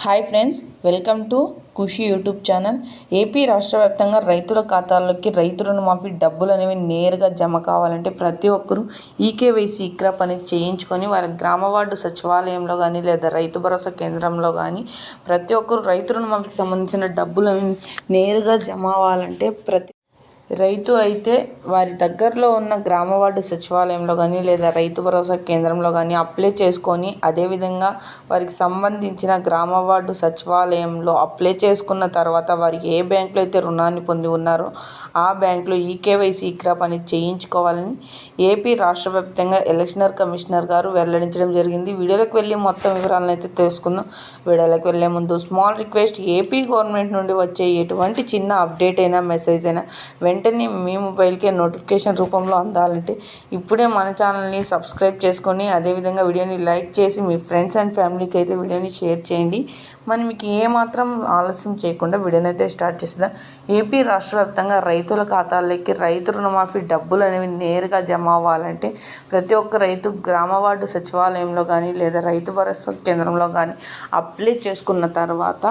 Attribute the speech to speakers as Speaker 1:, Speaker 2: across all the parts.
Speaker 1: Hi friends, welcome to Khushi YouTube channel. AP రాష్ట్ర వ్యాప్తంగా రైతుల ఖాతాల్లోకి రైతు రుణమాఫీ డబ్బులు అనేవి నేరుగా జమ కావాలంటే ప్రతి ఒక్కరూ ఈకేవైసీ ఇక్రాప్ అనేది చేయించుకొని వారి గ్రామ వార్డు సచివాలయంలో కానీ లేదా రైతు భరోసా కేంద్రంలో కానీ ప్రతి ఒక్కరూ రైతు రుణమాఫీకి సంబంధించిన డబ్బులు నేరుగా జమ అవ్వాలంటే రైతు అయితే వారి దగ్గరలో ఉన్న గ్రామ వార్డు సచివాలయంలో కానీ లేదా రైతు భరోసా కేంద్రంలో కానీ అప్లై చేసుకొని, అదేవిధంగా వారికి సంబంధించిన గ్రామ వార్డు సచివాలయంలో అప్లై చేసుకున్న తర్వాత వారికి ఏ బ్యాంకులో అయితే రుణాన్ని పొంది ఉన్నారో ఆ బ్యాంకులో ఈకేవైసీ ఇక్రాప్ అనేది చేయించుకోవాలని ఏపీ రాష్ట్ర వ్యాప్తంగా ఎలక్షనర్ కమిషనర్ గారు వెల్లడించడం జరిగింది. వీడియోలోకి వెళ్ళి మొత్తం వివరాలను అయితే తెలుసుకుందాం. వీడియోలోకి వెళ్ళే ముందు స్మాల్ రిక్వెస్ట్, ఏపీ గవర్నమెంట్ నుండి వచ్చే ఎటువంటి చిన్న అప్డేట్ అయినా మెసేజ్ అయినా వెంటనే మీ మొబైల్కే నోటిఫికేషన్ రూపంలో అందాలంటే ఇప్పుడే మన ఛానల్ని సబ్స్క్రైబ్ చేసుకొని, అదేవిధంగా వీడియోని లైక్ చేసి మీ ఫ్రెండ్స్ అండ్ ఫ్యామిలీకి అయితే వీడియోని షేర్ చేయండి. మనం మీకు ఏమాత్రం ఆలస్యం చేయకుండా వీడియోని అయితే స్టార్ట్ చేద్దాం. ఏపీ రాష్ట్ర వ్యాప్తంగా రైతుల ఖాతాల్లోకి రైతు రుణమాఫీ డబ్బులు అనేవి నేరుగా జమ అవ్వాలంటే ప్రతి ఒక్క రైతు గ్రామ వార్డు సచివాలయంలో కానీ లేదా రైతు భరోసా కేంద్రంలో కానీ అప్లై చేసుకున్న తర్వాత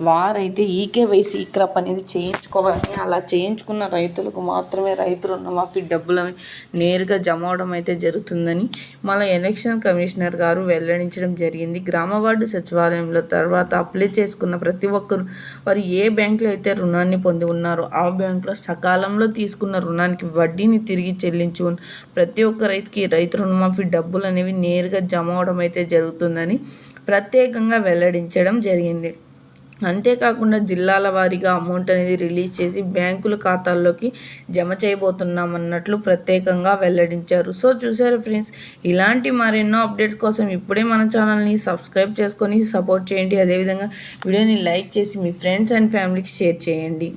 Speaker 1: వారైతే ఈకేవైసీ ఇక్రాప్ అనేది చేయించుకోవాలని, అలా చేయించుకున్న రైతులకు మాత్రమే రైతు రుణమాఫీ డబ్బులు నేరుగా జమ అవడం అయితే జరుగుతుందని మన ఎలక్షన్ కమిషనర్ గారు వెల్లడించడం జరిగింది. గ్రామ వార్డు సచివాలయంలో తర్వాత అప్లై చేసుకున్న ప్రతి ఒక్కరు వారు ఏ బ్యాంకులో అయితే రుణాన్ని పొంది ఉన్నారో ఆ బ్యాంకులో సకాలంలో తీసుకున్న రుణానికి వడ్డీని తిరిగి చెల్లించు ప్రతి ఒక్క రైతుకి రైతు రుణమాఫీ డబ్బులు అనేవి నేరుగా జమ అవడం అయితే జరుగుతుందని ప్రత్యేకంగా వెల్లడించడం జరిగింది. అంతేకాకుండా జిల్లాల వారీగా అమౌంట్ అనేది రిలీజ్ చేసి బ్యాంకుల ఖాతాల్లోకి జమ చేయబోతున్నామన్నట్లు ప్రత్యేకంగా వెల్లడించారు. సో చూసారు ఫ్రెండ్స్, ఇలాంటి మరెన్నో అప్డేట్స్ కోసం ఇప్పుడే మన ఛానల్ని సబ్స్క్రైబ్ చేసుకొని సపోర్ట్ చేయండి. అదేవిధంగా వీడియోని లైక్ చేసి మీ ఫ్రెండ్స్ అండ్ ఫ్యామిలీకి షేర్ చేయండి.